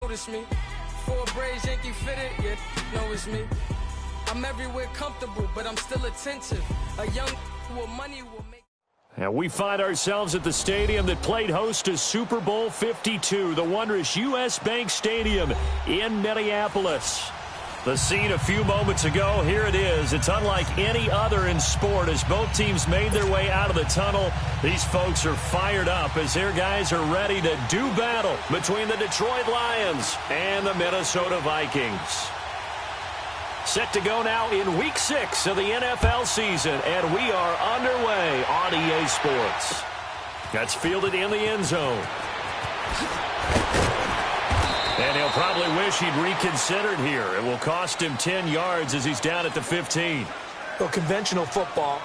notice me. Four braids, Yankee fitted, yeah, know it's me. I'm everywhere comfortable, but I'm still attentive. A young with money will make. And we find ourselves at the stadium that played host to Super Bowl 52, the wondrous U.S. Bank Stadium in Minneapolis. The scene a few moments ago, here it is. It's unlike any other in sport as both teams made their way out of the tunnel. These folks are fired up as their guys are ready to do battle between the Detroit Lions and the Minnesota Vikings. Set to go now in Week 6 of the NFL season, and we are underway on EA Sports. That's fielded in the end zone. And he'll probably wish he'd reconsidered here. It will cost him 10 yards as he's down at the 15. Well, conventional football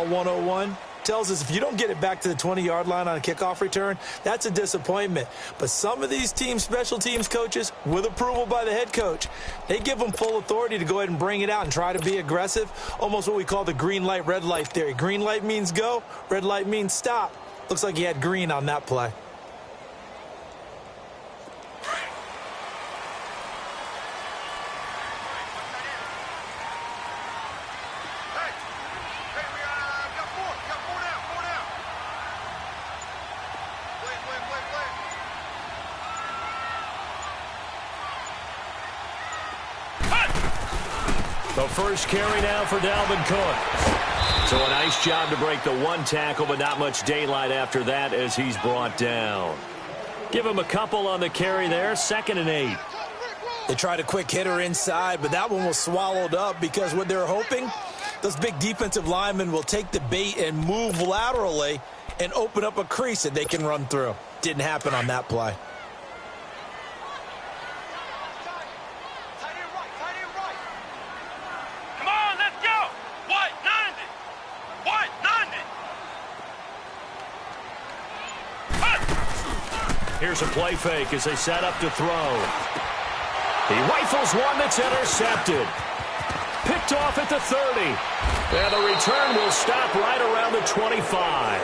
101, tells us if you don't get it back to the 20-yard line on a kickoff return, that's a disappointment. But some of these team special teams coaches, with approval by the head coach, they give them full authority to go ahead and bring it out and try to be aggressive, almost what we call the green light, red light theory. Green light means go, red light means stop. Looks like he had green on that play. The first carry now for Dalvin Cook. So a nice job to break the one tackle, but not much daylight after that as he's brought down. Give him a couple on the carry there, 2nd and 8. They tried a quick hitter inside, but that one was swallowed up because what they're hoping, those big defensive linemen will take the bait and move laterally and open up a crease that they can run through. Didn't happen on that play. Here's a play fake as they set up to throw. He rifles one that's intercepted. Picked off at the 30. And the return will stop right around the 25.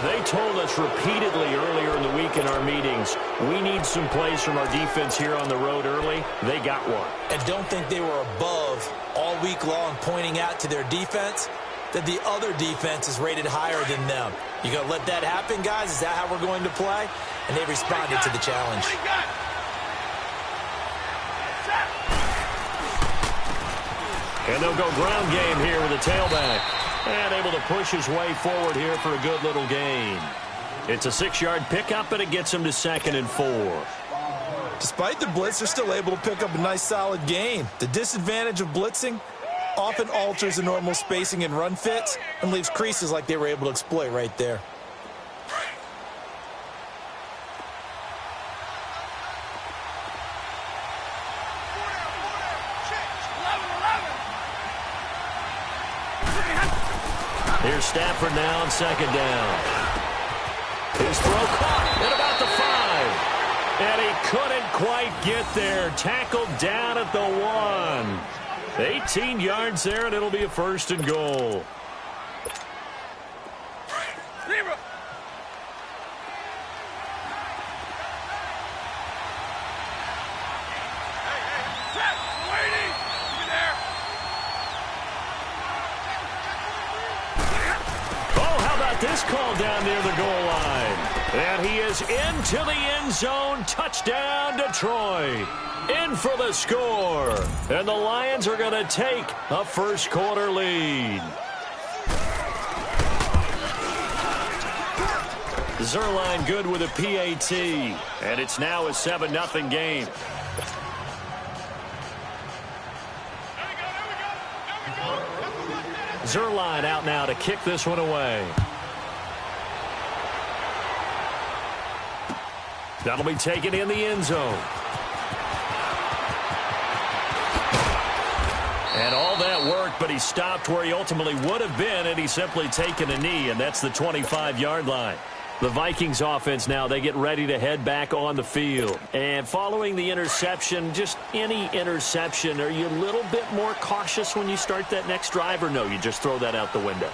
They told us repeatedly earlier in the week in our meetings, we need some plays from our defense here on the road early. They got one. And don't think they were above all week long pointing out to their defense that the other defense is rated higher than them. You going to let that happen, guys? Is that how we're going to play? And they responded to the challenge. And they'll go ground game here with a tailback. And able to push his way forward here for a good little gain. It's a 6-yard pickup, and it gets him to 2nd and 4. Despite the blitz, they're still able to pick up a nice solid gain. The disadvantage of blitzing often alters the normal spacing and run fits and leaves creases like they were able to exploit right there. Here's Stafford now on 2nd down. His throw caught at about the 5. And he couldn't quite get there. Tackled down at the 1. 18 yards there, and it'll be a 1st and goal. This call down near the goal line. And he is into the end zone. Touchdown, Detroit. In for the score. And the Lions are going to take a first-quarter lead. Zerline good with a PAT. And it's now a 7-0 game. Zerline out now to kick this one away. That'll be taken in the end zone. And all that work, but he stopped where he ultimately would have been, and he's simply taken a knee, and that's the 25-yard line. The Vikings offense now, they get ready to head back on the field. And following the interception, just any interception, are you a little bit more cautious when you start that next drive, or no, you just throw that out the window?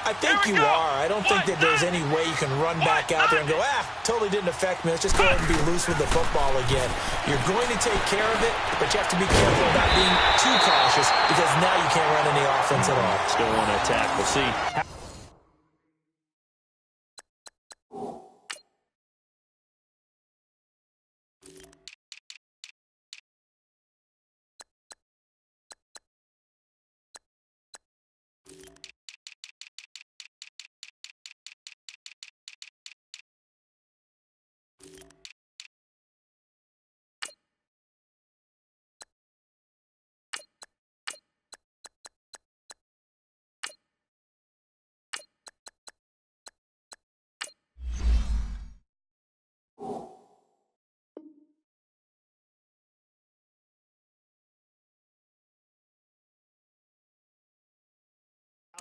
I think you are. I don't think that there's any way you can run back out there and go, totally didn't affect me. Let's just go ahead and be loose with the football again. You're going to take care of it, but you have to be careful about being too cautious because now you can't run any offense at all. Still want to attack. We'll see.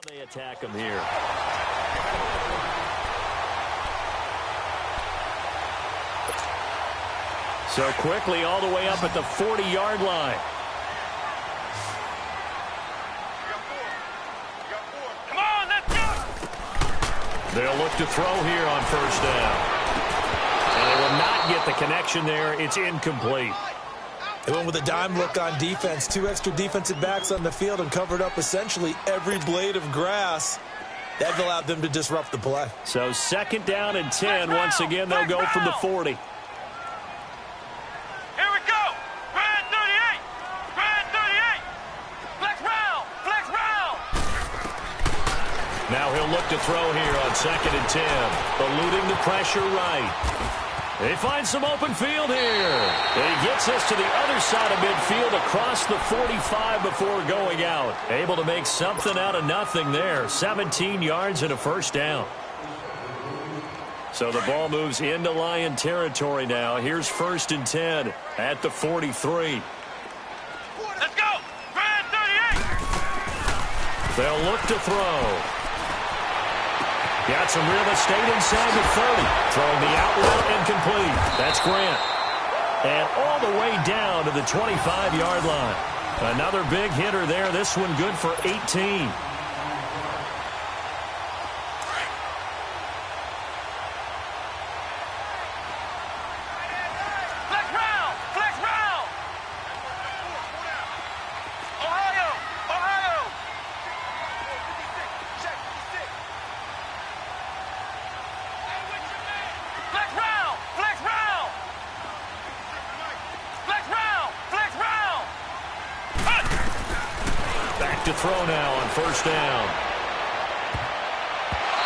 They attack him here. So quickly all the way up at the 40-yard line. Come on, let's go! They'll look to throw here on first down. And they will not get the connection there. It's incomplete. They went with a dime look on defense. 2 extra defensive backs on the field and covered up essentially every blade of grass. That allowed them to disrupt the play. So 2nd down and 10. Once again, they'll go from the 40. Here we go! Grand 38! Grand 38! Flex round! Flex round! Now he'll look to throw here on 2nd and 10. Eluding the pressure right. They find some open field here. And he gets us to the other side of midfield across the 45 before going out. Able to make something out of nothing there. 17 yards and a first down. So the ball moves into Lion territory now. Here's 1st and 10 at the 43. Let's go! Grand 38! They'll look to throw. Got some real estate inside the 30. Throwing the out route incomplete. That's Grant. And all the way down to the 25-yard line. Another big hitter there. This one good for 18. Flex round! Flex round! Ohio! Ohio! Flex round! Flex round! Flex round! Flex round! Back to throw now on first down.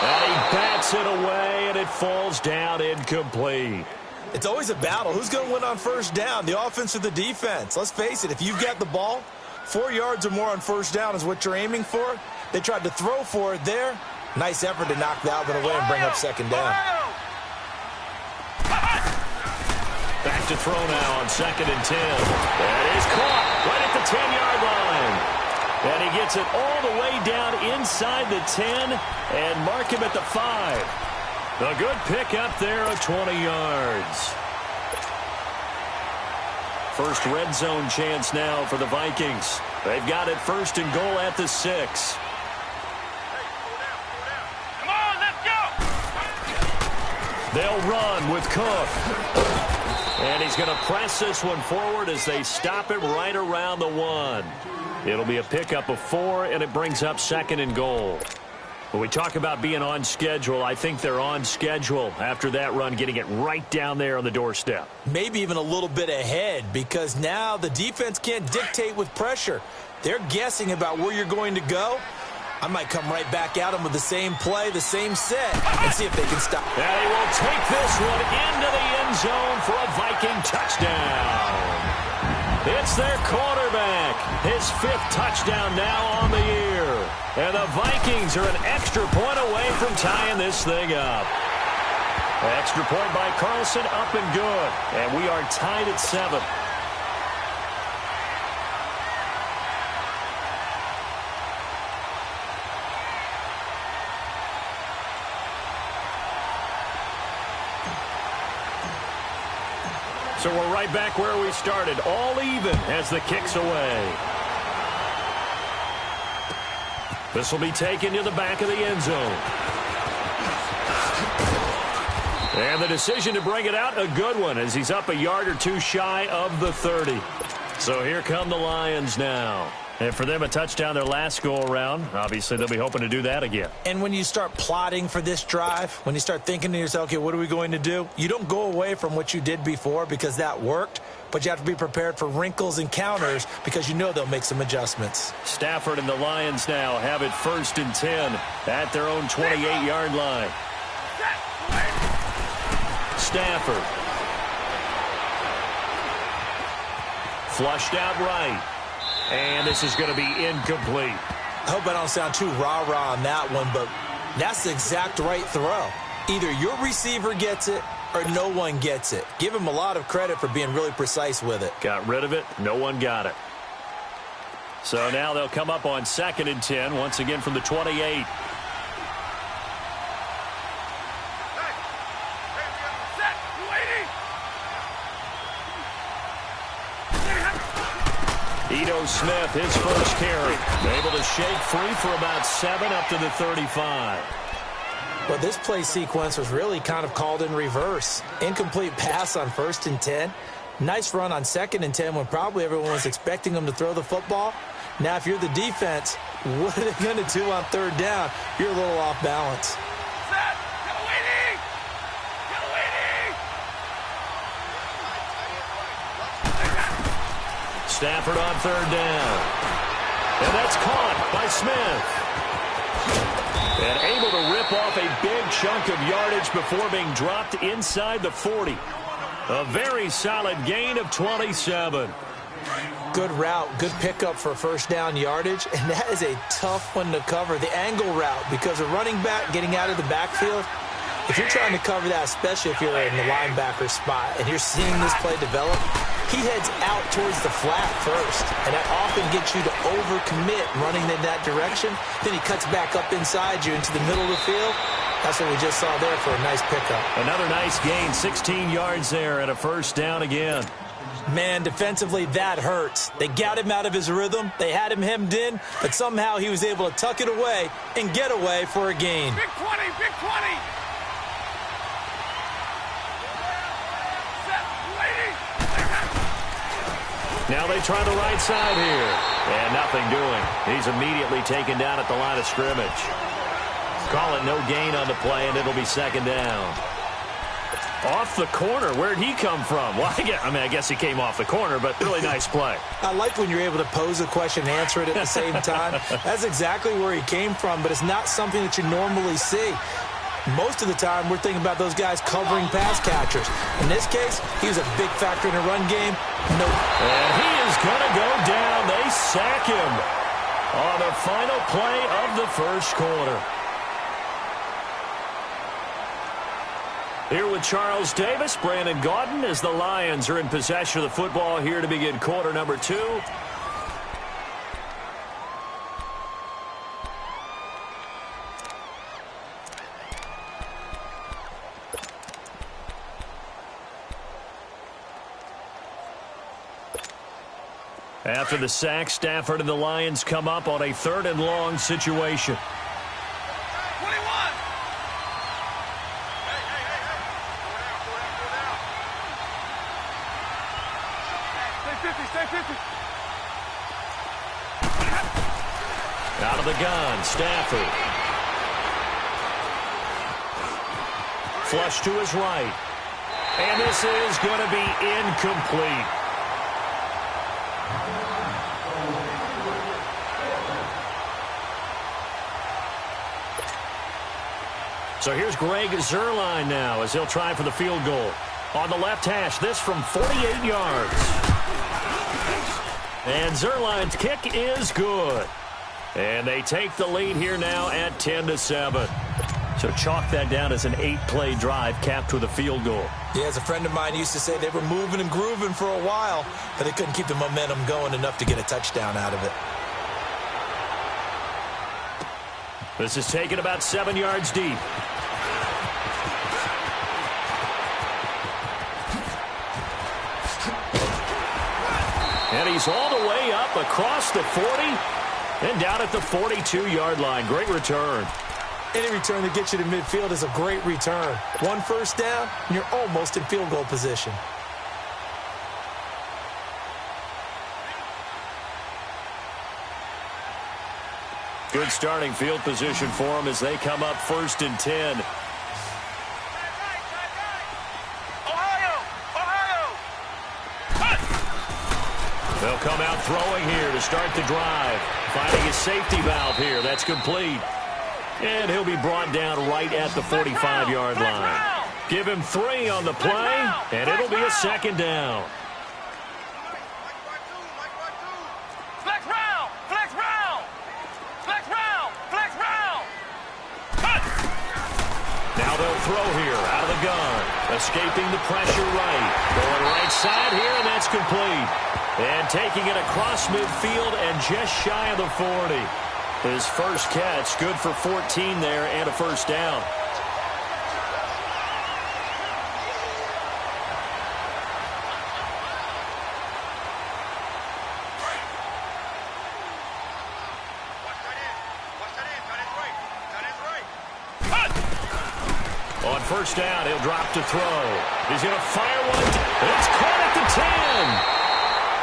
And he bats it away, and it falls down incomplete. It's always a battle. Who's going to win on first down, the offense or the defense? Let's face it, if you've got the ball, 4 yards or more on first down is what you're aiming for. They tried to throw for it there. Nice effort to knock that one away and bring up 2nd down. Back to throw now on 2nd and 10. That is caught right at the 10-yard line. And he gets it all the way down inside the 10 and mark him at the 5. A good pickup there of 20 yards. First red zone chance now for the Vikings. They've got it 1st and goal at the 6. Come on, let's go! They'll run with Cook. And he's going to press this one forward as they stop him right around the 1. It'll be a pickup of 4, and it brings up 2nd and goal. When we talk about being on schedule, I think they're on schedule after that run, getting it right down there on the doorstep. Maybe even a little bit ahead because now the defense can't dictate with pressure. They're guessing about where you're going to go. I might come right back at them with the same play, the same set, and see if they can stop. And he will take this one into the end zone for a Viking touchdown. It's their quarterback. His 5th touchdown now on the year. And the Vikings are an extra point away from tying this thing up. Extra point by Carlson, up and good. And we are tied at 7. So we're right back where we started, all even as the kick's away. This will be taken to the back of the end zone. And the decision to bring it out, a good one, as he's up a yard or two shy of the 30. So here come the Lions now. And for them, a touchdown their last go-around. Obviously, they'll be hoping to do that again. And when you start plotting for this drive, when you start thinking to yourself, okay, what are we going to do? You don't go away from what you did before because that worked, but you have to be prepared for wrinkles and counters because you know they'll make some adjustments. Stafford and the Lions now have it 1st and 10 at their own 28-yard line. Stafford. Flushed out right. And this is going to be incomplete. I hope I don't sound too rah-rah on that one, but that's the exact right throw. Either your receiver gets it or no one gets it. Give him a lot of credit for being really precise with it. Got rid of it. No one got it. So now they'll come up on 2nd and 10, once again from the 28. Ito Smith, his first carry. Able to shake free for about 7 up to the 35. Well, this play sequence was really kind of called in reverse. Incomplete pass on 1st and 10. Nice run on 2nd and 10 when probably everyone was expecting him to throw the football. Now, if you're the defense, what are they going to do on 3rd down? You're a little off balance. Stafford on 3rd down. And that's caught by Smith. And able to rip off a big chunk of yardage before being dropped inside the 40. A very solid gain of 27. Good route, good pickup for 1st down yardage, and that is a tough one to cover. The angle route, because a running back getting out of the backfield, if you're trying to cover that, especially if you're in the linebacker spot and you're seeing this play develop, he heads out towards the flat first, and that often gets you to overcommit running in that direction. Then he cuts back up inside you into the middle of the field. That's what we just saw there for a nice pickup. Another nice gain, 16 yards there and a 1st down again. Man, defensively, that hurts. They got him out of his rhythm. They had him hemmed in, but somehow he was able to tuck it away and get away for a gain. Big 20, big 20. Now they try the right side here. And nothing doing. He's immediately taken down at the line of scrimmage. Call it no gain on the play, and it'll be 2nd down. Off the corner. Where'd he come from? Well, I guess he came off the corner, but really nice play. I like when you're able to pose a question and answer it at the same time. That's exactly where he came from, but it's not something that you normally see. Most of the time, we're thinking about those guys covering pass catchers. In this case, he was a big factor in the run game. Nope. And he is going to go down. They sack him on the final play of the 1st quarter. Here with Charles Davis, Brandon Gaudin, as the Lions are in possession of the football here to begin quarter number 2. After the sack, Stafford and the Lions come up on a 3rd and long situation. 21. Stay 50, stay 50. Out of the gun, Stafford. Flush to his right. And this is going to be incomplete. So here's Greg Zuerlein now as he'll try for the field goal. On the left hash, this from 48 yards. And Zuerlein's kick is good. And they take the lead here now at 10-7. So chalk that down as an 8-play drive capped with a field goal. Yeah, as a friend of mine used to say, they were moving and grooving for a while, but they couldn't keep the momentum going enough to get a touchdown out of it. This is taken about 7 yards deep. And he's all the way up across the 40. And down at the 42-yard line. Great return. Any return that gets you to midfield is a great return. 1 first down, and you're almost in field goal position. Good starting field position for them as they come up 1st and 10. They'll come out throwing here to start the drive. Finding his safety valve here. That's complete. And he'll be brought down right at the 45-yard line. Give him 3 on the play, and it'll be a 2nd down. Flex round! Flex round! Flex round! Flex round! Now they'll throw here out of the gun. Escaping the pressure right. Going right side here, and that's complete. And taking it across midfield and just shy of the 40. His first catch, good for 14 there and a 1st down. On 1st down, he'll drop to throw. He's going to fire one. It's caught at the 10.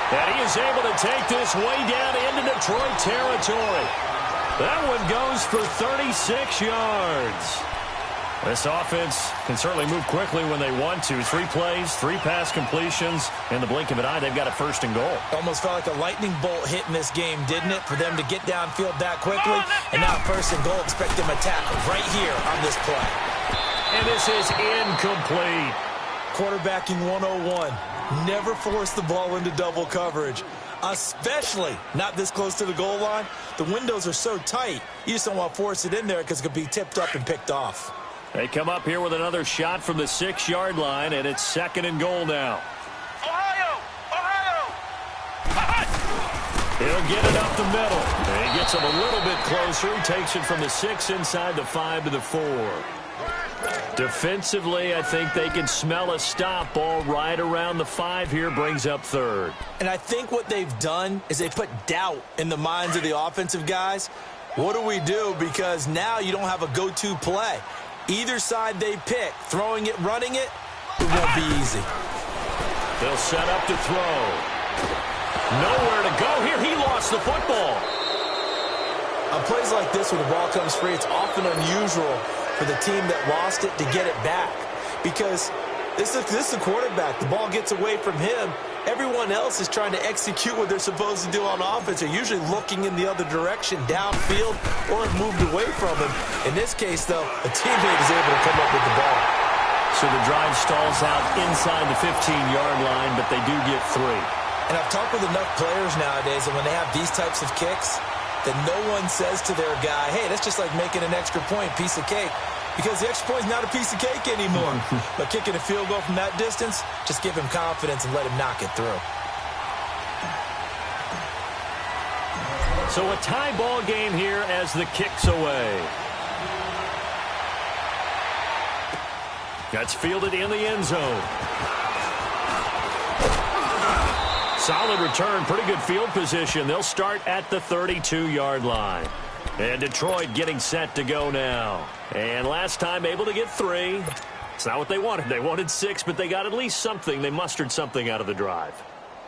And he is able to take this way down into Detroit territory. That one goes for 36 yards. This offense can certainly move quickly when they want to. 3 plays, 3 pass completions. In the blink of an eye, they've got a 1st and goal. Almost felt like a lightning bolt hit in this game, didn't it? For them to get downfield that quickly. And now 1st and goal, expect them to tackle right here on this play. And this is incomplete. Quarterbacking 101. Never force the ball into double coverage. Especially not this close to the goal line. The windows are so tight, you just don't want to force it in there because it could be tipped up and picked off. They come up here with another shot from the 6-yard line, and it's 2nd and goal now. Ohio! He'll get it up the middle. And he gets him a little bit closer. He takes it from the 6 inside the 5 to the 4. Defensively, I think they can smell a stop. Ball right around the 5 here, brings up 3rd. And I think what they've done is they put doubt in the minds of the offensive guys. What do we do? Because now you don't have a go-to play. Either side they pick, throwing it, running it, it won't be easy. They'll set up to throw. Nowhere to go here. He lost the football. On plays like this where the ball comes free, it's often unusual for the team that lost it to get it back. Because this is the quarterback. The ball gets away from him. Everyone else is trying to execute what they're supposed to do on offense. They're usually looking in the other direction, downfield, or have moved away from him. In this case, though, a teammate is able to come up with the ball. So the drive stalls out inside the 15-yard line, but they do get 3. And I've talked with enough players nowadays, and when they have these types of kicks, that no one says to their guy, hey, that's just like making an extra point, piece of cake. Because the extra point is not a piece of cake anymore. But kicking a field goal from that distance, just give him confidence and let him knock it through. So a tie ball game here as the kick's away. That's fielded in the end zone. Solid return, pretty good field position. They'll start at the 32-yard line. And Detroit getting set to go now. And last time able to get 3. It's not what they wanted. They wanted 6, but they got at least something. They mustered something out of the drive.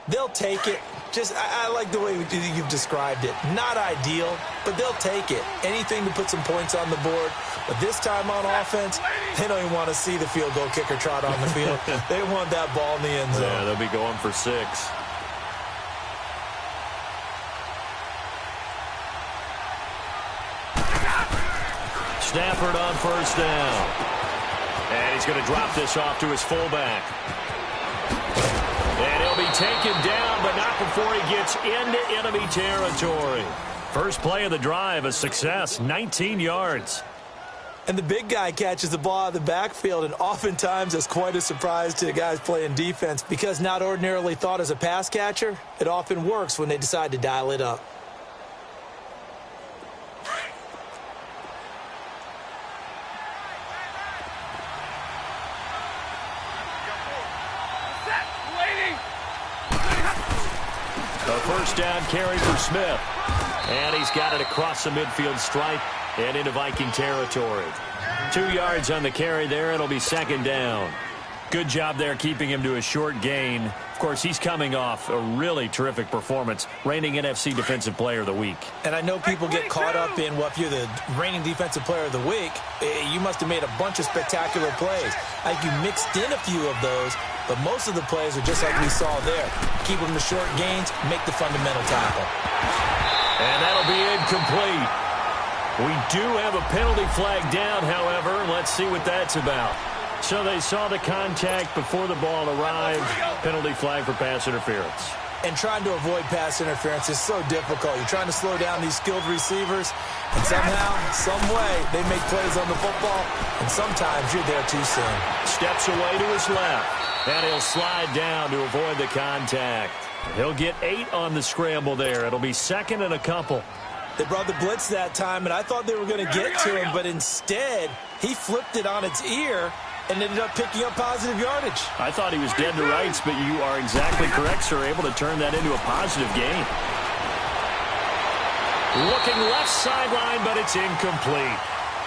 They'll take it. I like the way you've described it. Not ideal, but they'll take it. Anything to put some points on the board. But this time on offense, they don't even want to see the field goal kicker trot on the field. They want that ball in the end zone. Yeah, they'll be going for 6. Stafford on 1st down. And he's going to drop this off to his fullback. And he'll be taken down, but not before he gets into enemy territory. First play of the drive, a success, 19 yards. And the big guy catches the ball out of the backfield, and oftentimes that's quite a surprise to the guys playing defense because not ordinarily thought as a pass catcher, it often works when they decide to dial it up. first down carry for Smith. And he's got it across the midfield stripe and into Viking territory. 2 yards on the carry there. It'll be second down. Good job there keeping him to a short gain. Of course, he's coming off a really terrific performance, reigning NFC Defensive Player of the Week. And I know people get caught up in, well, if you're the reigning Defensive Player of the Week, you must have made a bunch of spectacular plays. I think you mixed in a few of those, but most of the plays are just like we saw there. Keep them to short gains, make the fundamental tackle. And that'll be incomplete. We do have a penalty flag down, however. Let's see what that's about. So they saw the contact before the ball arrived. Penalty flag for pass interference. And trying to avoid pass interference is so difficult. You're trying to slow down these skilled receivers, and somehow, some way, they make plays on the football, and sometimes you're there too soon. Steps away to his left, and he'll slide down to avoid the contact. He'll get 8 on the scramble there. It'll be second and a couple. They brought the blitz that time, and I thought they were going to get to him, but instead, he flipped it on its ear and ended up picking up positive yardage. I thought he was dead to rights, but you are exactly correct, sir. Able to turn that into a positive gain. Looking left sideline, but it's incomplete.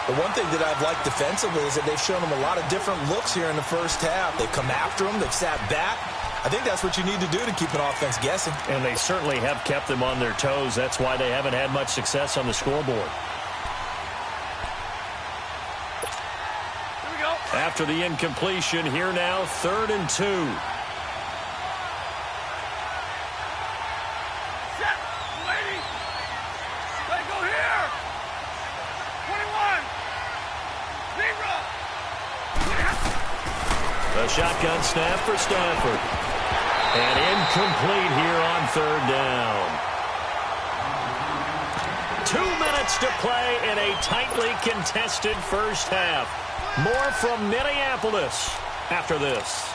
The one thing that I've liked defensively is that they've shown him a lot of different looks here in the first half. They've come after him. They've sat back. I think that's what you need to do to keep an offense guessing. And they certainly have kept them on their toes. That's why they haven't had much success on the scoreboard. After the incompletion, here now, 3rd and 2. Set. Lady. Let go here. 21. Zebra. A shotgun snap for Stafford. And incomplete here on 3rd down. 2 minutes to play in a tightly contested first half. More from Minneapolis after this.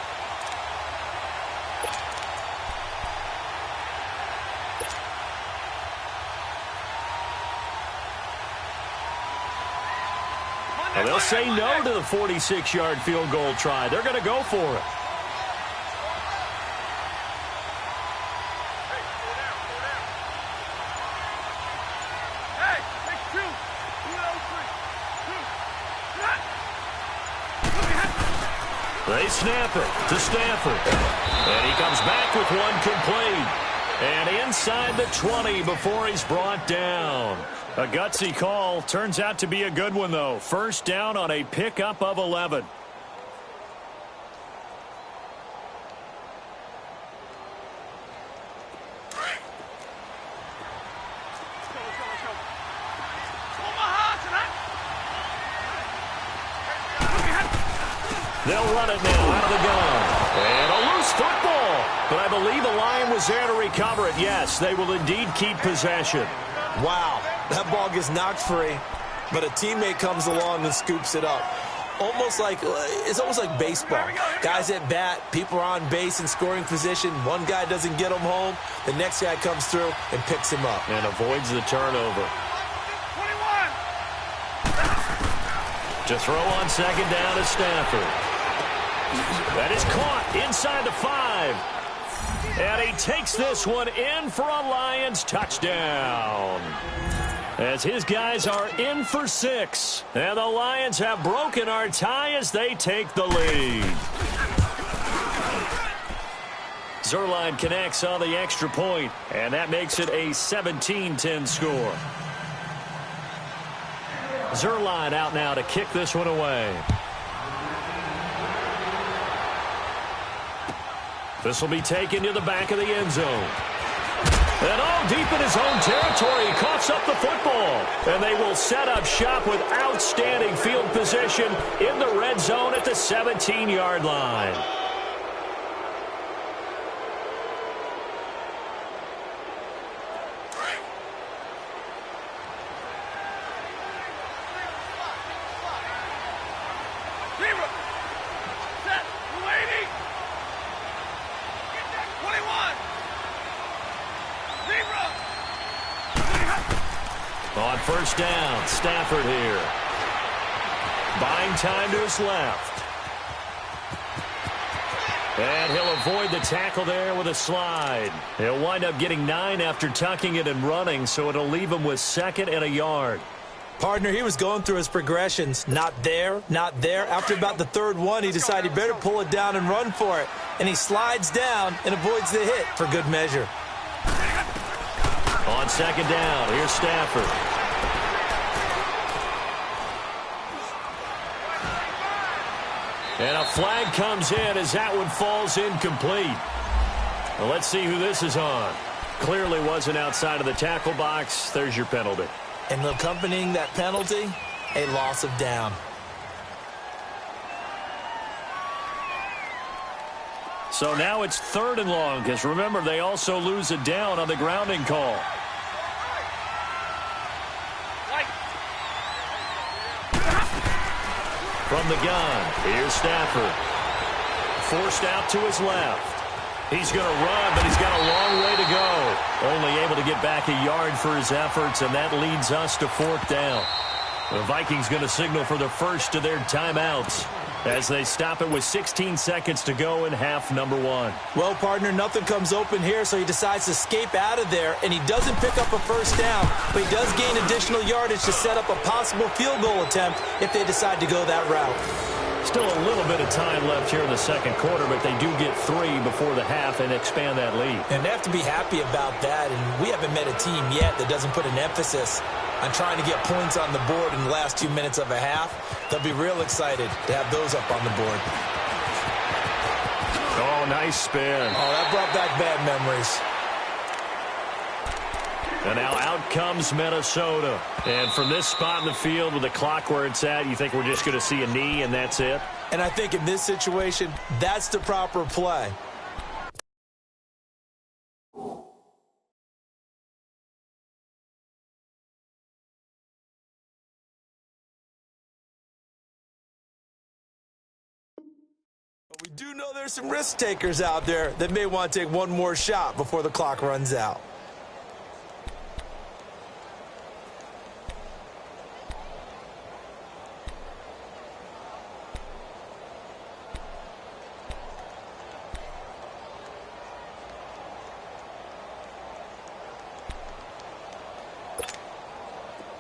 And they'll say no to the 46-yard field goal try. They're going to go for it. They snap it to Stafford. And he comes back with one complete. And inside the 20 before he's brought down. A gutsy call. Turns out to be a good one, though. First down on a pickup of 11. They'll run it now out of the gun. And a loose football. But I believe the line was there to recover it. Yes, they will indeed keep possession. Wow, that ball gets knocked free, but a teammate comes along and scoops it up. It's almost like baseball. Guys at bat, people are on base in scoring position. One guy doesn't get him home. The next guy comes through and picks him up. And avoids the turnover. 21. To throw on second down is Stafford. That is caught inside the 5. And he takes this one in for a Lions touchdown. As his guys are in for 6. And the Lions have broken our tie as they take the lead. Zuerlein connects on the extra point, and that makes it a 17-10 score. Zuerlein out now to kick this one away. This will be taken to the back of the end zone. And all deep in his own territory, he coughs up the football. And they will set up shop with outstanding field position in the red zone at the 17-yard line. On first down, Stafford here. Buying time to his left. And he'll avoid the tackle there with a slide. He'll wind up getting 9 after tucking it and running, so it'll leave him with 2nd and a yard. Partner, he was going through his progressions. Not there, not there. After about the 3rd one, he decided he better pull it down and run for it. And he slides down and avoids the hit for good measure. On 2nd down, here's Stafford. And a flag comes in as that one falls incomplete. Well, let's see who this is on. Clearly wasn't outside of the tackle box. There's your penalty. And accompanying that penalty, a loss of down. So now it's 3rd and long, because remember, they also lose a down on the grounding call. From the gun, here's Stafford. Forced out to his left. He's going to run, but he's got a long way to go. Only able to get back a yard for his efforts, and that leads us to 4th down. The Vikings going to signal for the first of their timeouts as they stop it with 16 seconds to go in half number 1. Well, partner, nothing comes open here, so he decides to escape out of there, and he doesn't pick up a 1st down, but he does gain additional yardage to set up a possible field goal attempt if they decide to go that route. Still a little bit of time left here in the 2nd quarter, but they do get 3 before the half and expand that lead. And they have to be happy about that, and we haven't met a team yet that doesn't put an emphasis on trying to get points on the board in the last 2 minutes of a half. They'll be real excited to have those up on the board. Oh, nice spin. Oh, that brought back bad memories. And now out comes Minnesota. And from this spot in the field with the clock where it's at, you think we're just going to see a knee and that's it? And I think in this situation, that's the proper play. We do know there's some risk takers out there that may want to take one more shot before the clock runs out.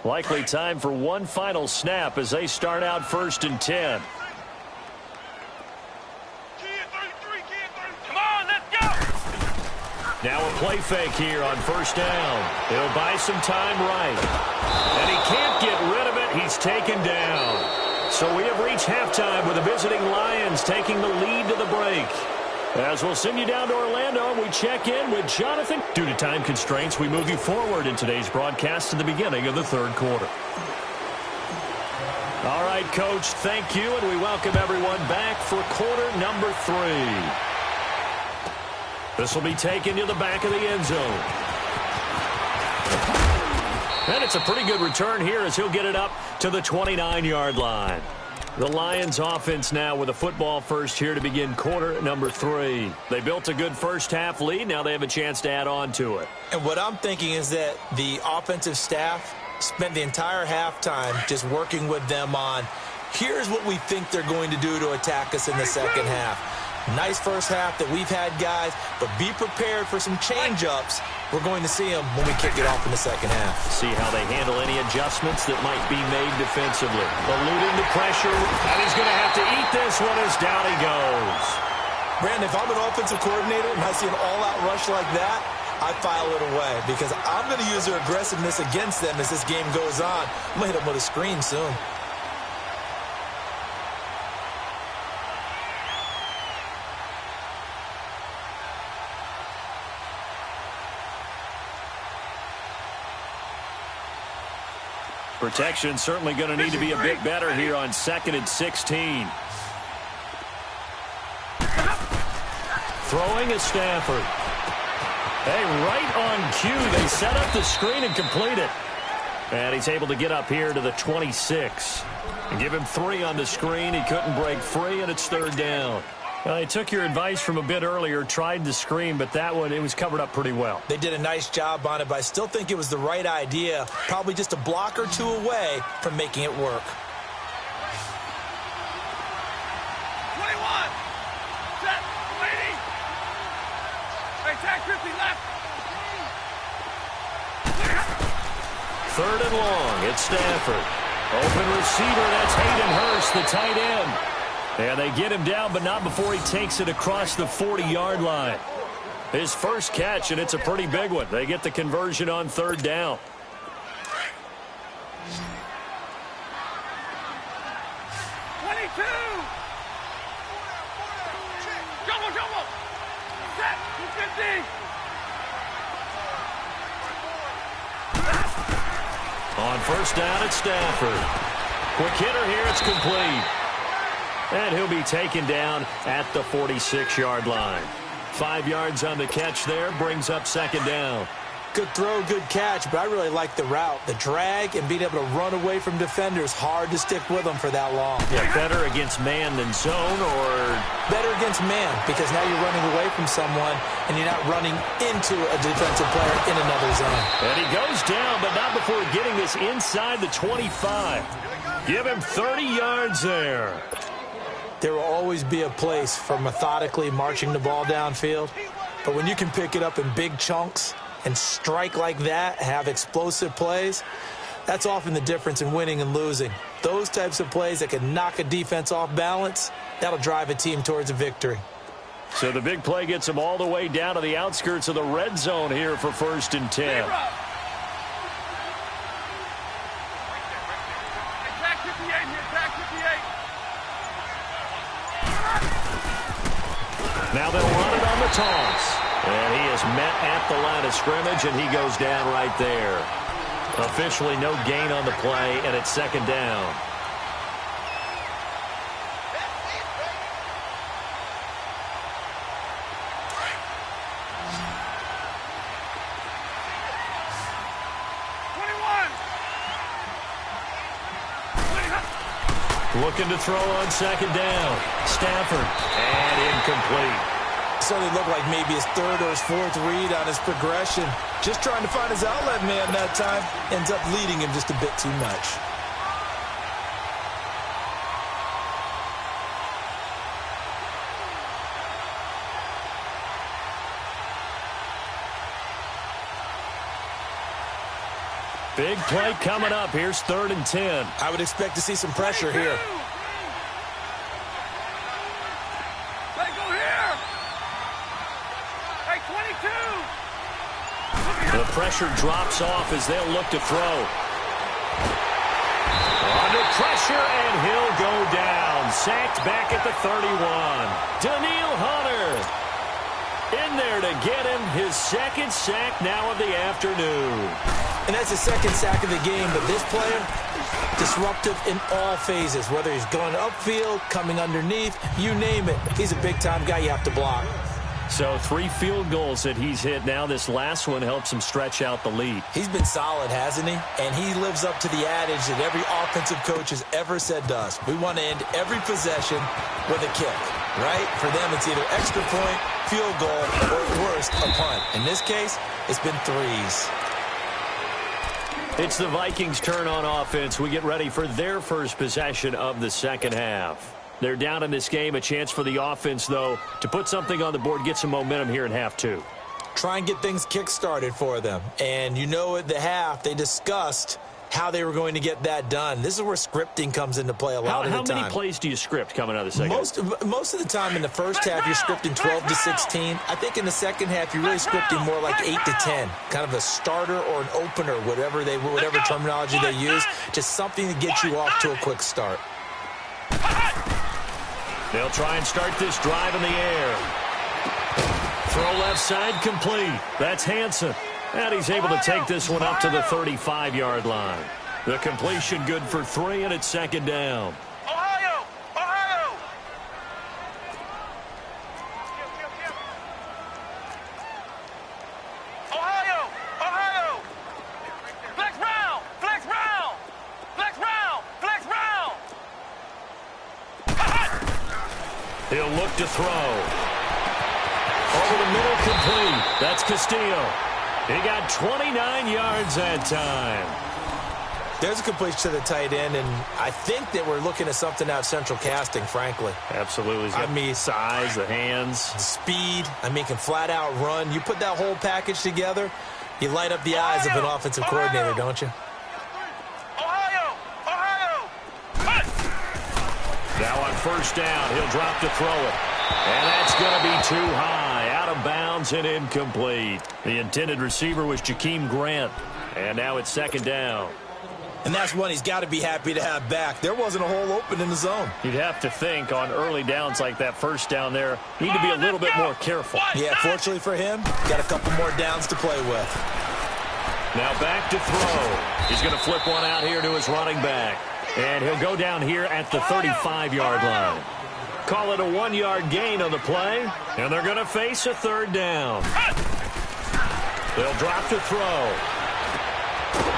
Likely time for one final snap as they start out 1st and 10. Come on, let's go! Now a play fake here on 1st down. He'll buy some time right. And he can't get rid of it. He's taken down. So we have reached halftime with the visiting Lions taking the lead to the break. As we'll send you down to Orlando, we check in with Jonathan. Due to time constraints, we move you forward in today's broadcast to the beginning of the 3rd quarter. All right, Coach, thank you, and we welcome everyone back for quarter number 3. This will be taken to the back of the end zone. And it's a pretty good return here as he'll get it up to the 29-yard line. The Lions offense now with a football first here to begin quarter number 3. They built a good first half lead. Now they have a chance to add on to it. And what I'm thinking is that the offensive staff spent the entire halftime just working with them on, here's what we think they're going to do to attack us in the second half. Nice first half that we've had, guys, but be prepared for some change-ups. We're going to see them when we kick it off in the second half. See how they handle any adjustments that might be made defensively. Eluding the pressure, and he's going to have to eat this one as down he goes. Brandon, if I'm an offensive coordinator and I see an all-out rush like that, I file it away because I'm going to use their aggressiveness against them as this game goes on. I'm going to hit them with a screen soon. Protection certainly going to need to be a bit better here on 2nd and 16. Throwing is Stafford. Hey, right on cue. They set up the screen and complete it. And he's able to get up here to the 26. And give him 3 on the screen. He couldn't break free, and it's 3rd down. Well, they took your advice from a bit earlier, tried the screen, but that one, it was covered up pretty well. They did a nice job on it, but I still think it was the right idea. Probably just a block or 2 away from making it work. 21! Set! Third and long. It's Stafford. Open receiver. That's Hayden Hurst, the tight end. And they get him down, but not before he takes it across the 40-yard line. His first catch, and it's a pretty big one. They get the conversion on third down. On first down, it's Stafford. Quick hitter here, it's complete. And he'll be taken down at the 46-yard line. 5 yards on the catch there, brings up second down. Good throw, good catch, but I really like the route. The drag and being able to run away from defenders, hard to stick with them for that long. Yeah, better against man than zone, or? Better against man, because now you're running away from someone and you're not running into a defensive player in another zone. And he goes down, but not before getting this inside the 25. Give him 30 yards there. There will always be a place for methodically marching the ball downfield, but when you can pick it up in big chunks and strike like that, have explosive plays, that's often the difference in winning and losing. Those types of plays that can knock a defense off balance, that'll drive a team towards a victory. So the big play gets them all the way down to the outskirts of the red zone here for 1st and 10. Now they'll run it on the toss. And he is met at the line of scrimmage, and he goes down right there. Officially no gain on the play, and it's second down. Looking to throw on second down. Stafford, and incomplete. Certainly looked like maybe his third or his fourth read on his progression. Just trying to find his outlet man that time. Ends up leading him just a bit too much. Big play coming up. Here's 3rd and 10. I would expect to see some pressure here. The pressure drops off as they'll look to throw. Under pressure, and he'll go down. Sacked back at the 31. Daniil Hunter in there to get him his second sack now of the afternoon. And that's the second sack of the game, but this player, disruptive in all phases, whether he's going upfield, coming underneath, you name it. He's a big-time guy you have to block. So 3 field goals that he's hit now. This last one helps him stretch out the lead. He's been solid, hasn't he? And he lives up to the adage that every offensive coach has ever said to us. We want to end every possession with a kick, right? For them, it's either extra point, field goal, or at worst, a punt. In this case, it's been 3s. It's the Vikings' turn on offense. We get ready for their first possession of the second half. They're down in this game. A chance for the offense, though, to put something on the board, get some momentum here in half 2. Try and get things kick-started for them. And you know at the half, they discussed how they were going to get that done. This is where scripting comes into play a lot of the time. How many plays do you script coming out of the second half? Most of the time in the first half, you're scripting 12 to 16. I think in the second half, you're really scripting more like 8 to 10. Kind of a starter or an opener, whatever terminology they use. Just something to get you off to a quick start. They'll try and start this drive in the air. Throw left side complete. That's Hansen. And he's able to take this one up to the 35-yard line. The completion good for 3, and it's second down. Ohio! Ohio! Ohio! Ohio! Flex round! Flex round! Flex round! Flex round! He'll look to throw. Over the middle, complete. That's Castillo. He got 29 yards that time. There's a completion to the tight end, and I think that we're looking at something out central casting, frankly. Absolutely. I mean, size, the hands. Speed. I mean, can flat out run. You put that whole package together, you light up the eyes of an offensive coordinator, don't you? Now on first down, he'll drop to throw it. And that's going to be too high, out of bounds and incomplete. The intended receiver was Jakeem Grant. And now it's second down. And that's one he's got to be happy to have back. There wasn't a hole open in the zone. You'd have to think on early downs like that first down there, need to be a little bit more careful. Yeah, fortunately for him, got a couple more downs to play with. Now back to throw. He's going to flip one out here to his running back. And he'll go down here at the 35-yard line. Call it a 1-yard gain on the play, and they're going to face a third down. They'll drop to throw.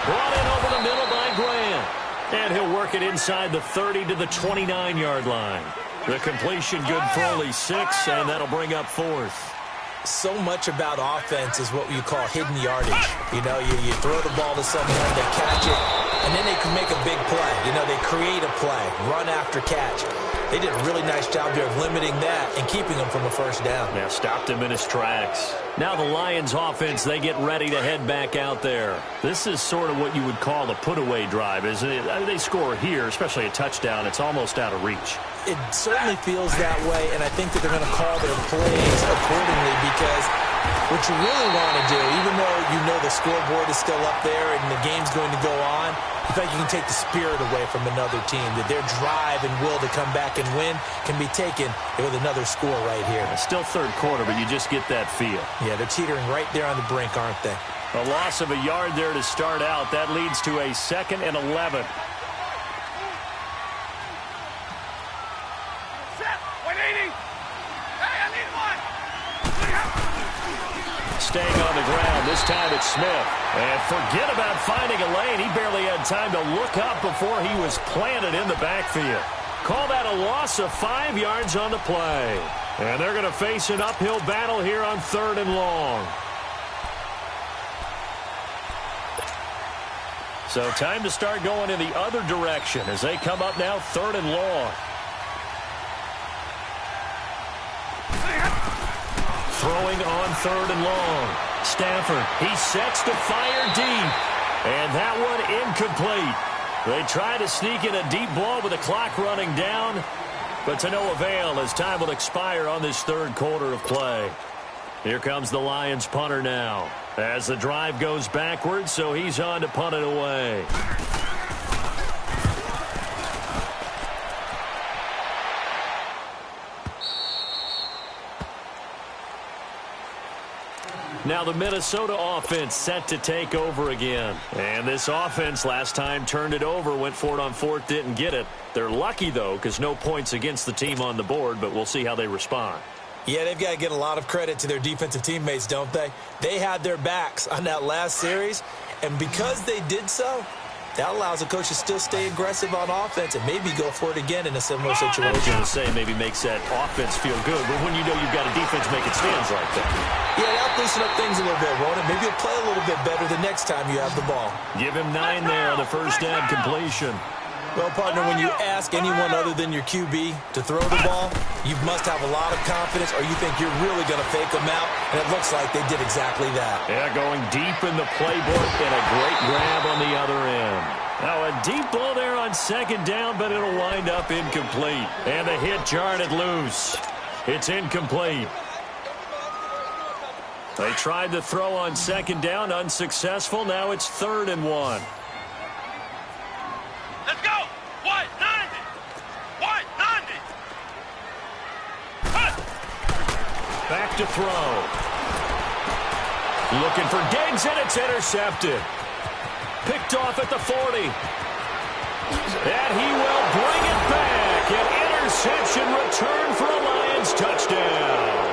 Brought in over the middle by Grant. And he'll work it inside the 30 to the 29-yard line. The completion good for only 6, and that'll bring up fourth. So much about offense is what you call hidden yardage. You know, you throw the ball to someone, they catch it, and then they can make a big play. You know, they create a play, run after catch. They did a really nice job there of limiting that and keeping him from a first down. Yeah, stopped him in his tracks. Now the Lions offense, they get ready to head back out there. This is sort of what you would call a put-away drive, isn't it? I mean, they score here, especially a touchdown. It's almost out of reach. It certainly feels that way, and I think that they're going to call their plays accordingly because what you really want to do, even though you know the scoreboard is still up there and the game's going to go on, you think you can take the spirit away from another team, that their drive and will to come back and win can be taken with another score right here. It's still third quarter, but you just get that feel. Yeah, they're teetering right there on the brink, aren't they? A loss of a yard there to start out. That leads to a 2nd and 11. Staying on the ground. This time it's Smith. And forget about finding a lane. He barely had time to look up before he was planted in the backfield. Call that a loss of 5 yards on the play. And they're going to face an uphill battle here on 3rd and long. So time to start going in the other direction as they come up now 3rd and long. Throwing on 3rd and long. Stafford, he sets to fire deep. And that one incomplete. They try to sneak in a deep ball with the clock running down, but to no avail as time will expire on this 3rd quarter of play. Here comes the Lions punter now as the drive goes backwards, so he's on to punt it away. Now the Minnesota offense set to take over again. And this offense last time turned it over, went for it on 4th, didn't get it. They're lucky, though, because no points against the team on the board, but we'll see how they respond. Yeah, they've got to get a lot of credit to their defensive teammates, don't they? They had their backs on that last series, and because they did so, that allows a coach to still stay aggressive on offense and maybe go for it again in a similar situation. I was going to say maybe makes that offense feel good, but when you know you've got a defense making stands like that. Yeah, that'll loosen up things a little bit, won't it? Maybe you'll play a little bit better the next time you have the ball. Give him 9 there on the first down completion. Well, partner, when you ask anyone other than your QB to throw the ball, you must have a lot of confidence or you think you're really going to fake them out, and it looks like they did exactly that. Yeah, going deep in the playbook and a great grab on the other end. Now a deep ball there on 2nd down, but it'll wind up incomplete. And the hit jarred it loose. It's incomplete. They tried to throw on 2nd down, unsuccessful. Now it's 3rd and 1. Let's go! 190! 190! Back to throw. Looking for Diggs, and it's intercepted. Picked off at the 40. And he will bring it back. An interception return for a Lions touchdown.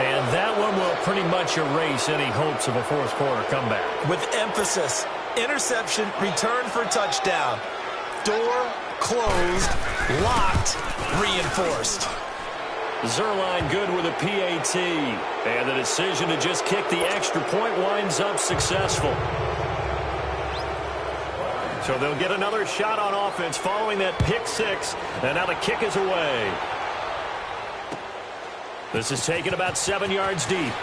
And that one will pretty much erase any hopes of a 4th quarter comeback. With emphasis, interception, return for touchdown. Door closed, locked, reinforced. Zerline good with a PAT. And the decision to just kick the extra point winds up successful. So they'll get another shot on offense following that pick six. And now the kick is away. This is taken about 7 yards deep.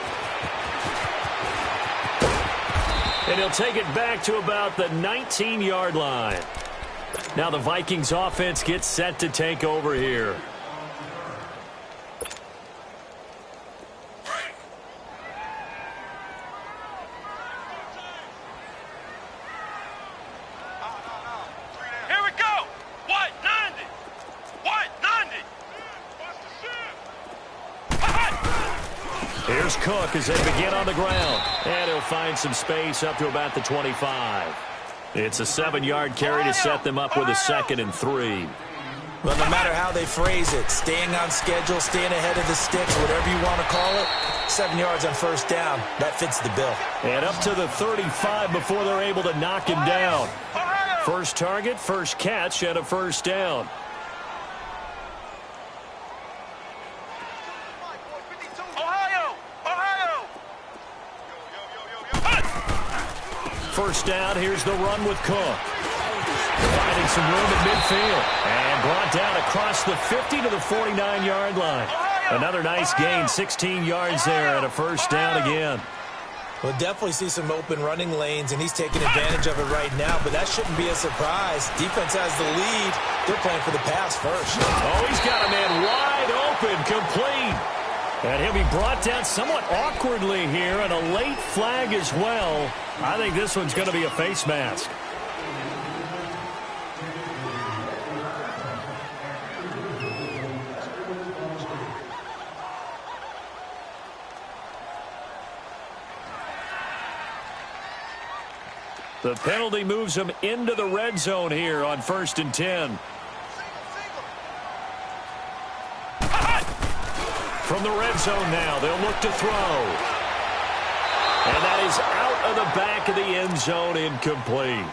And he'll take it back to about the 19-yard line. Now the Vikings offense gets set to take over here. Here we go. White 90. White 90. Here's Cook as they begin on the ground. And he'll find some space up to about the 25. It's a 7-yard carry to set them up with a 2nd and 3. Well, no matter how they phrase it, staying on schedule, staying ahead of the sticks, whatever you want to call it, 7 yards on first down, that fits the bill. And up to the 35 before they're able to knock him down. First target, first catch, and a first down. First down, here's the run with Cook. Finding some room at midfield. And brought down across the 50 to the 49-yard line. Another nice gain, 16 yards there, and a first down again. We'll definitely see some open running lanes, and he's taking advantage of it right now, but that shouldn't be a surprise. Defense has the lead. They're playing for the pass first. Oh, he's got a man wide open, complete. And he'll be brought down somewhat awkwardly here, and a late flag as well. I think this one's going to be a face mask. The penalty moves him into the red zone here on 1st and 10. From the red zone now, they'll look to throw. And that is out of the back of the end zone, incomplete.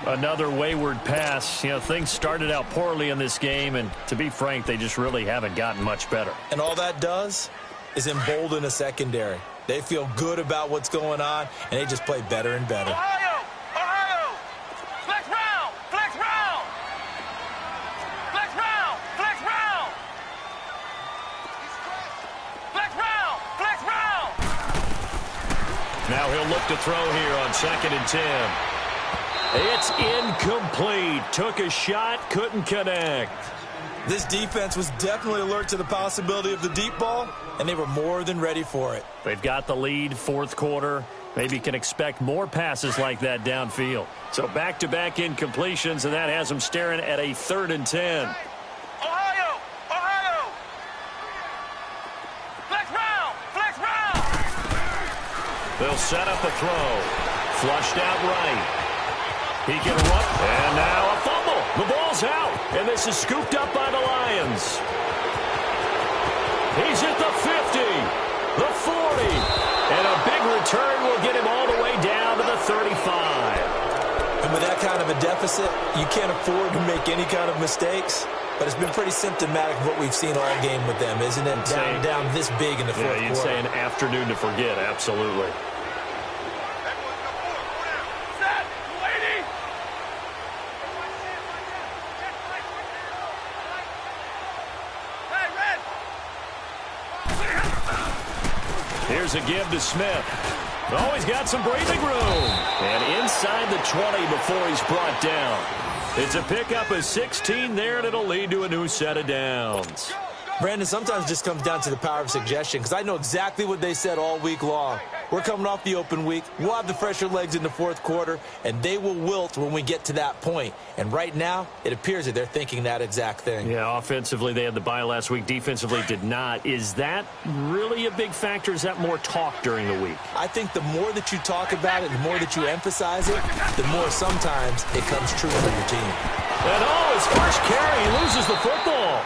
Another wayward pass. You know, things started out poorly in this game, and to be frank, they just really haven't gotten much better. And all that does is embolden a secondary. They feel good about what's going on, and they just play better and better. Ohio! Ohio! Flex round! Flex round! Flex round! Flex round! Flex round! Flex round! Now he'll look to throw here on 2nd and 10. It's incomplete. Took a shot, couldn't connect. This defense was definitely alert to the possibility of the deep ball, and they were more than ready for it. They've got the lead, 4th quarter. Maybe can expect more passes like that downfield. So back-to-back incompletions, and that has them staring at a 3rd and 10. Ohio! Ohio! Flex round! Flex round! They'll set up a throw. Flushed out right. He can run. And now a fumble. The ball's out. And this is scooped up by the Lions. He's at the 50. The 40. And a big return will get him all the way down to the 35. And with that kind of a deficit, you can't afford to make any kind of mistakes. But it's been pretty symptomatic of what we've seen all game with them, isn't it? Down this big in the fourth quarter. Yeah, you'd say an afternoon to forget. Absolutely. Here's a give to Smith. Oh, he's got some breathing room. And inside the 20 before he's brought down. It's a pickup of 16 there, and it'll lead to a new set of downs. Brandon, sometimes it just comes down to the power of suggestion, because I know exactly what they said all week long. We're coming off the open week. We'll have the fresher legs in the fourth quarter, and they will wilt when we get to that point. And right now, it appears that they're thinking that exact thing. Yeah, offensively, they had the bye last week. Defensively, did not. Is that really a big factor? Is that more talk during the week? I think the more that you talk about it, the more that you emphasize it, the more sometimes it comes true for your team. And his first carry, he loses the football.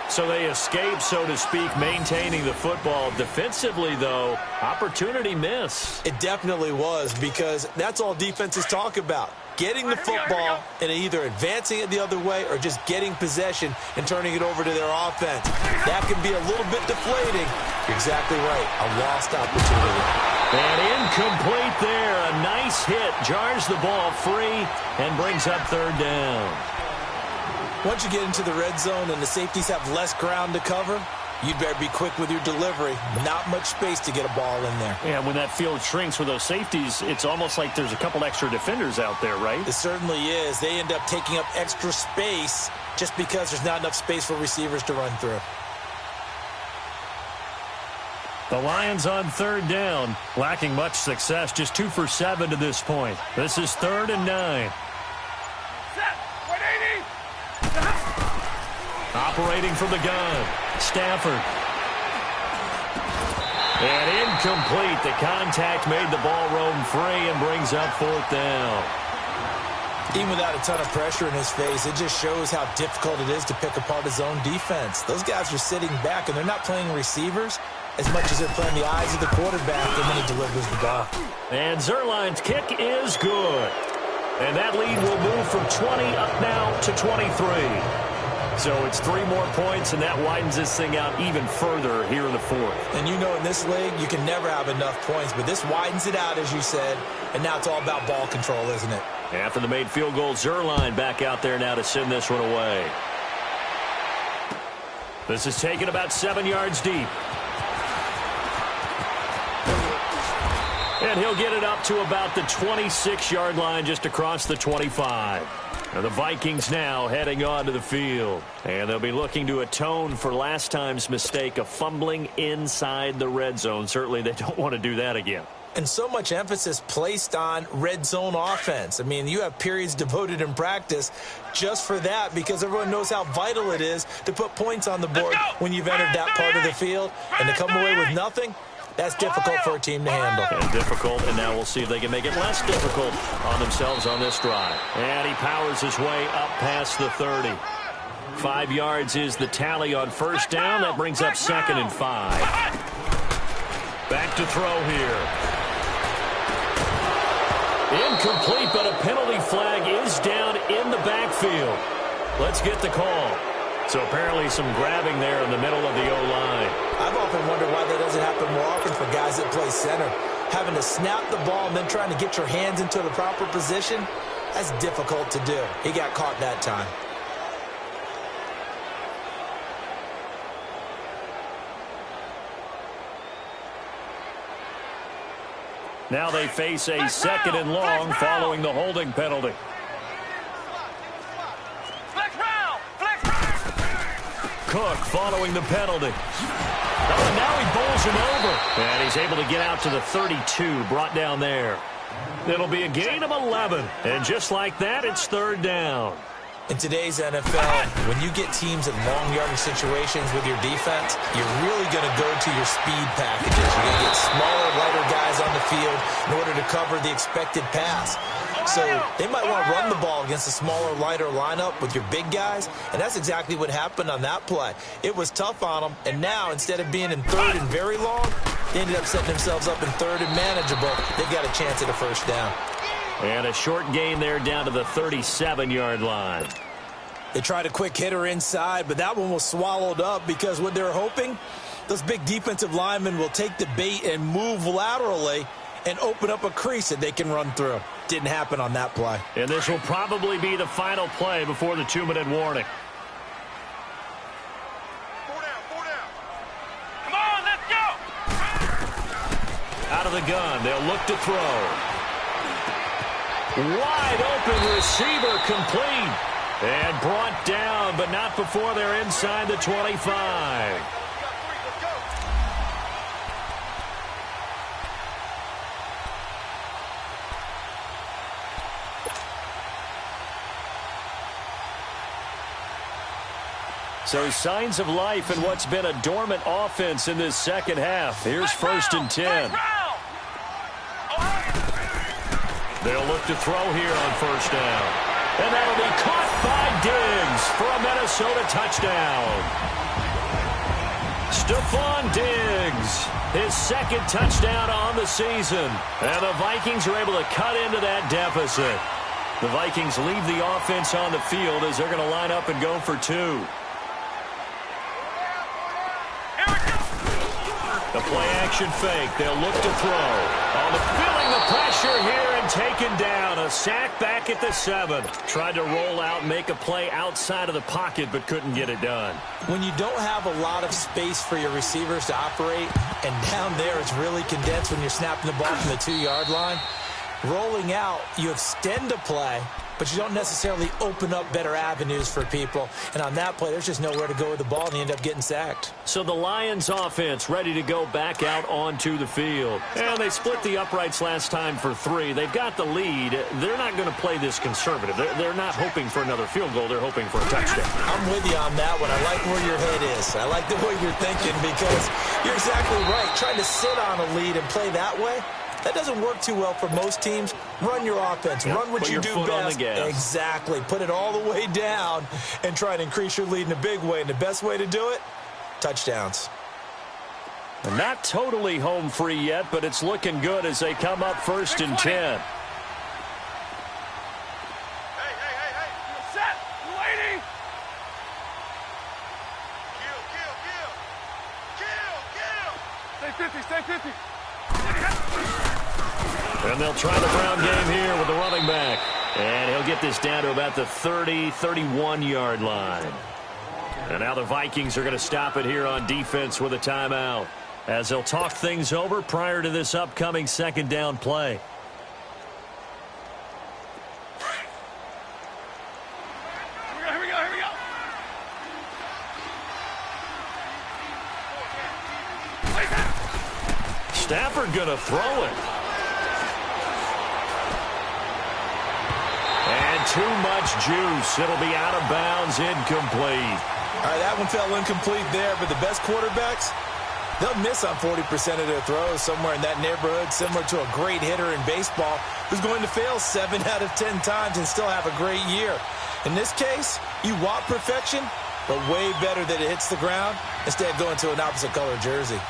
So they escape, so to speak, maintaining the football. Defensively, though, opportunity miss. It definitely was, because that's all defenses talk about. getting the football and either advancing it the other way or just getting possession and turning it over to their offense. That can be a little bit deflating. You're exactly right. A lost opportunity. And incomplete there. A nice hit. Jars the ball free and brings up third down. Once you get into the red zone and the safeties have less ground to cover, you'd better be quick with your delivery. Not much space to get a ball in there. Yeah, when that field shrinks with those safeties, it's almost like there's a couple extra defenders out there, right? It certainly is. They end up taking up extra space just because there's not enough space for receivers to run through. The Lions on third down, lacking much success, just 2 for 7 to this point. This is 3rd and 9. Operating from the gun, Stafford. And incomplete. The contact made the ball roam free and brings up 4th down. Even without a ton of pressure in his face, it just shows how difficult it is to pick apart his own defense. Those guys are sitting back, and they're not playing receivers as much as they're playing the eyes of the quarterback when he delivers the ball. And Zuerlein's kick is good. And that lead will move from 20 up now to 23. So it's 3 more points, and that widens this thing out even further here in the 4th. And you know in this league, you can never have enough points, but this widens it out, as you said, and now it's all about ball control, isn't it? After the made field goal, Zuerlein back out there now to send this one away. This is taken about 7 yards deep. And he'll get it up to about the 26-yard line, just across the 25. And the Vikings now heading onto the field. And they'll be looking to atone for last time's mistake of fumbling inside the red zone. Certainly they don't want to do that again. And so much emphasis placed on red zone offense. I mean, you have periods devoted in practice just for that, because everyone knows how vital it is to put points on the board when you've entered that part of the field. And to come away with nothing, that's difficult for a team to handle. And difficult, and now we'll see if they can make it less difficult on themselves on this drive. And he powers his way up past the 30. 5 yards is the tally on first down. That brings up 2nd and 5. Back to throw here. Incomplete, but a penalty flag is down in the backfield. Let's get the call. So apparently some grabbing there in the middle of the O-line. I've often wondered why that doesn't happen more often for guys that play center. Having to snap the ball and then trying to get your hands into the proper position, that's difficult to do. He got caught that time. Now they face a 2nd and long following the holding penalty. Cook following the penalty. Oh, and now he bowls him over. And he's able to get out to the 32, brought down there. It'll be a gain of 11. And just like that, it's 3rd down. In today's NFL, when you get teams in long yardage situations with your defense, you're really going to go to your speed packages. You're going to get smaller, lighter guys on the field in order to cover the expected pass. So they might want to run the ball against a smaller, lighter lineup with your big guys, and that's exactly what happened on that play. It was tough on them, and now instead of being in 3rd and very long, they ended up setting themselves up in 3rd and manageable. They've got a chance at a first down. And a short gain there down to the 37-yard line. They tried a quick hitter inside, but that one was swallowed up because what they're hoping, those big defensive linemen will take the bait and move laterally and open up a crease that they can run through. Didn't happen on that play. And this will probably be the final play before the 2-minute warning. 4 down. Come on, let's go. Out of the gun, they'll look to throw. Wide open receiver, complete. And brought down, but not before they're inside the 25. So signs of life in what's been a dormant offense in this second half. Here's 1st and 10. They'll look to throw here on first down. And that'll be caught by Diggs for a Minnesota touchdown. Stephon Diggs, his 2nd touchdown on the season. And the Vikings are able to cut into that deficit. The Vikings leave the offense on the field as they're going to line up and go for two. The play-action fake. They'll look to throw. Feeling the pressure here and taken down. A sack back at the 7. Tried to roll out, make a play outside of the pocket, but couldn't get it done. When you don't have a lot of space for your receivers to operate, and down there it's really condensed when you're snapping the ball from the 2-yard line, rolling out, you extend a play, but you don't necessarily open up better avenues for people. And on that play, there's just nowhere to go with the ball, and you end up getting sacked. So the Lions offense ready to go back out onto the field. And they split the uprights last time for 3. They've got the lead. They're not going to play this conservative. They're not hoping for another field goal. They're hoping for a touchdown. I'm with you on that one. I like where your head is. I like the way you're thinking, because you're exactly right. Trying to sit on a lead and play that way, that doesn't work too well for most teams. Run your offense. Yep, run what you do best. Exactly. Put it all the way down and try to increase your lead in a big way. And the best way to do it, touchdowns. And not totally home free yet, but it's looking good as they come up 1st and 10. Set. Waiting. Kill. Stay 50. And they'll try the ground game here with the running back. And he'll get this down to about the 30, 31-yard line. And now the Vikings are going to stop it here on defense with a timeout, as they'll talk things over prior to this upcoming 2nd down play. Here we go. Stafford going to throw it. And too much juice. It'll be out of bounds, incomplete. All right, that one fell incomplete there, but the best quarterbacks, they'll miss on 40% of their throws, somewhere in that neighborhood, similar to a great hitter in baseball who's going to fail 7 out of 10 times and still have a great year. In this case, you want perfection, but way better that it hits the ground instead of going to an opposite color jersey.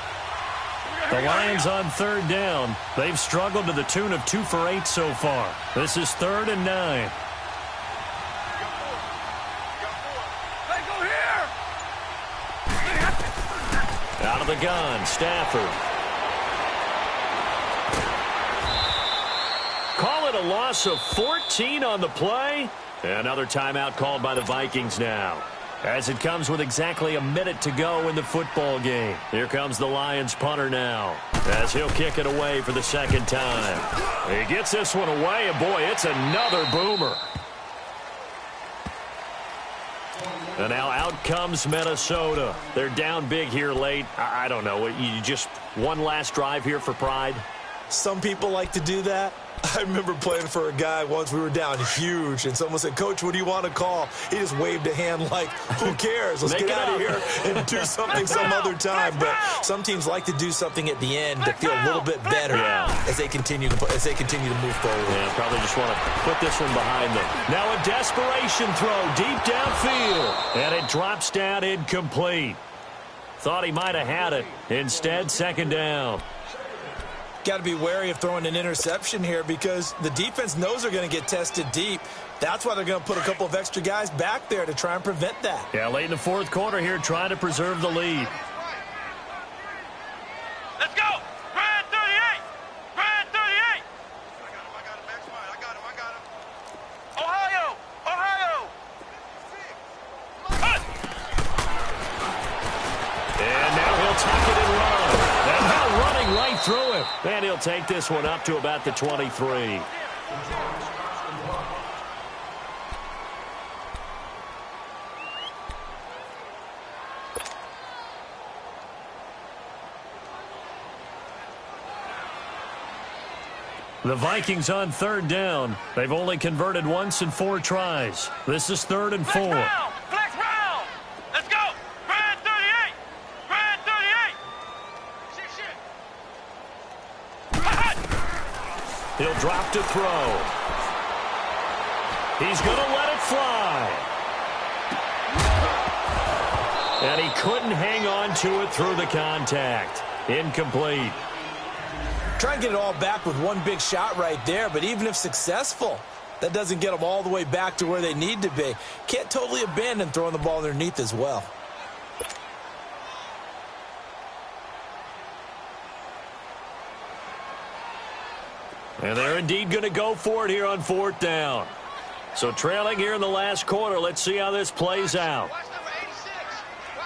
The Lions on 3rd down. They've struggled to the tune of 2 for 8 so far. This is 3rd and 9. Out of the gun, Stafford. Call it a loss of 14 on the play. Another timeout called by the Vikings now, as it comes with exactly a minute to go in the football game. Here comes the Lions punter now, as he'll kick it away for the 2nd time. He gets this one away, and boy, it's another boomer. And now out comes Minnesota. They're down big here late. I don't know. You just one last drive here for pride? Some people like to do that. I remember playing for a guy once. We were down huge, and someone said, "Coach, what do you want to call?" He just waved a hand like, "Who cares? Let's get out of here and do something some other time." But some teams like to do something at the end to feel a little bit better as they continue to move forward. Yeah, probably just want to put this one behind them. Now a desperation throw deep downfield, and it drops down incomplete. Thought he might have had it. Instead, 2nd down. Got to be wary of throwing an interception here, because the defense knows they're going to get tested deep. That's why they're going to put a couple of extra guys back there to try and prevent that. Yeah, late in the 4th quarter here, trying to preserve the lead. Let's go. Grand 38. Grand 38. I got him. Ohio. And now he'll tuck it and run. And now running right through him. And he'll take this one up to about the 23. The Vikings on 3rd down. They've only converted once in 4 tries. This is 3rd and 4. Flex round. Let's go. Grand 38. Grand 38. He'll drop to throw. He's going to let it fly. And he couldn't hang on to it through the contact. Incomplete. Try and get it all back with one big shot right there, but even if successful, That doesn't get them all the way back to where they need to be. Can't totally abandon throwing the ball underneath as well. And they're indeed going to go for it here on 4th down. So trailing here in the last quarter. Let's see how this plays out.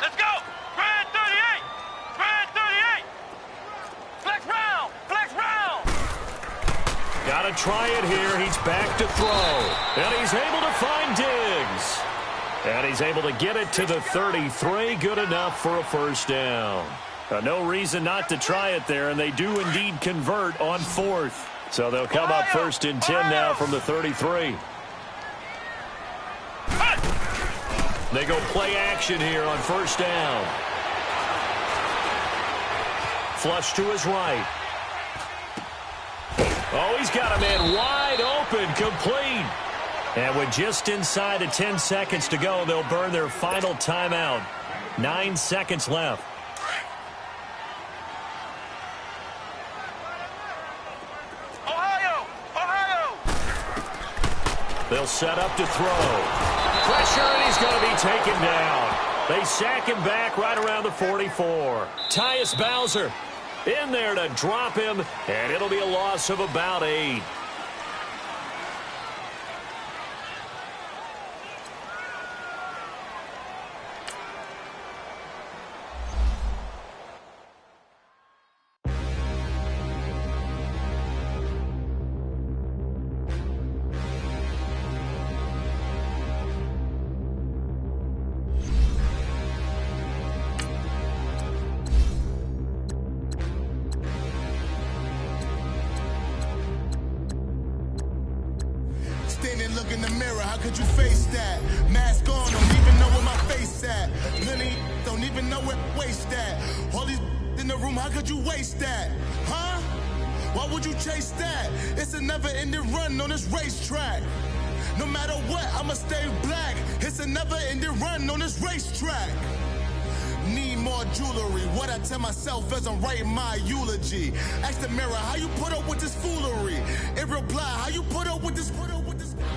Let's go! Grand 38! Grand 38! Flex round! Flex round! Got to try it here. He's back to throw. And he's able to find Diggs. And he's able to get it to the 33. Good enough for a first down. No reason not to try it there, and they do indeed convert on 4th. So they'll come up 1st and 10 now from the 33. They go play action here on 1st down. Flush to his right. Oh, he's got a man wide open, complete. And with just inside of 10 seconds to go, they'll burn their final timeout. 9 seconds left. They'll set up to throw. Pressure, and he's going to be taken down. They sack him back right around the 44. Tyus Bowser in there to drop him, and it'll be a loss of about 8. Look in the mirror, how could you face that? Mask on, don't even know where my face at. Lily, don't even know where waist at. All these in the room, how could you waste that? Huh? Why would you chase that? It's a never-ending run on this racetrack. No matter what, I'ma stay black. It's a never-ending run on this racetrack. Need more jewelry. What I tell myself as I'm writing my eulogy. Ask the mirror, how you put up with this foolery? In reply, how you put up with this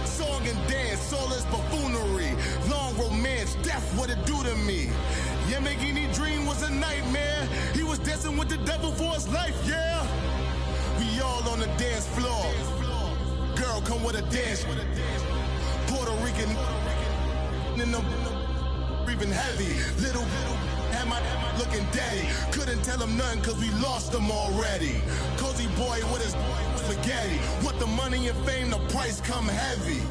song and dance, all this buffoonery. Long romance, death, what it do to me? Yamagini dream was a nightmare. He was dancing with the devil for his life, yeah. We all on the dance floor. Girl, come with a dance. Puerto Rican in the breathing heavy. Little had my looking daddy. Couldn't tell him nothing cause we lost him already. Cozy boy with his spaghetti. Want the money and fame, the price come heavy.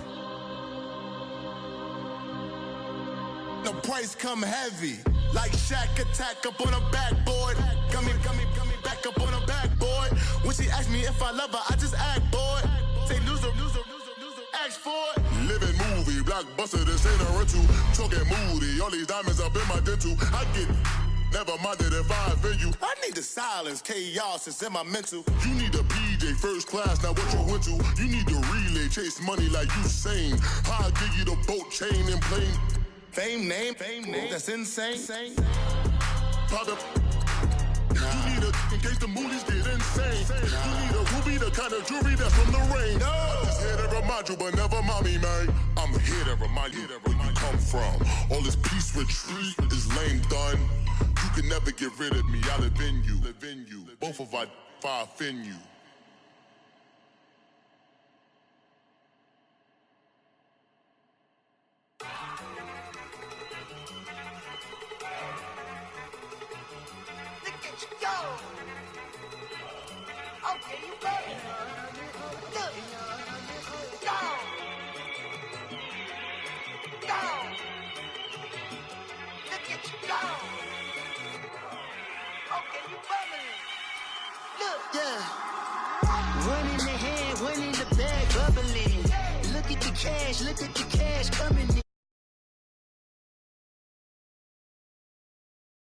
The price come heavy. Like Shaq attack up on a backboard. Gummy, back up on a backboard. When she asked me if I love her, I just act bored. Say loser, ask for it. Living movie, blockbuster, this ain't a rental. Talking moody, all these diamonds up in my dental. I get never minded if I offend you. I need the silence, chaos is in my mental. You need a PJ first class, now what you went to. You need the relay, chase money like you sane. I'll give you the boat, chain, and plane. Fame name, that's insane. Pop up. You need a, in case the movies get insane. You need a ruby, the kind of jewelry that's from the rain. I'm just here to remind you, but never mommy, man. I'm here to remind you where you come from. All this peace retreat is lame done. You can never get rid of me, I live in you. Both of our fire offend you. Okay, you got it. Look. Down. Look at you go. Okay, you bumming. Look. Yeah. One in the hand, one in the bag, bubbling. Look at the cash coming in.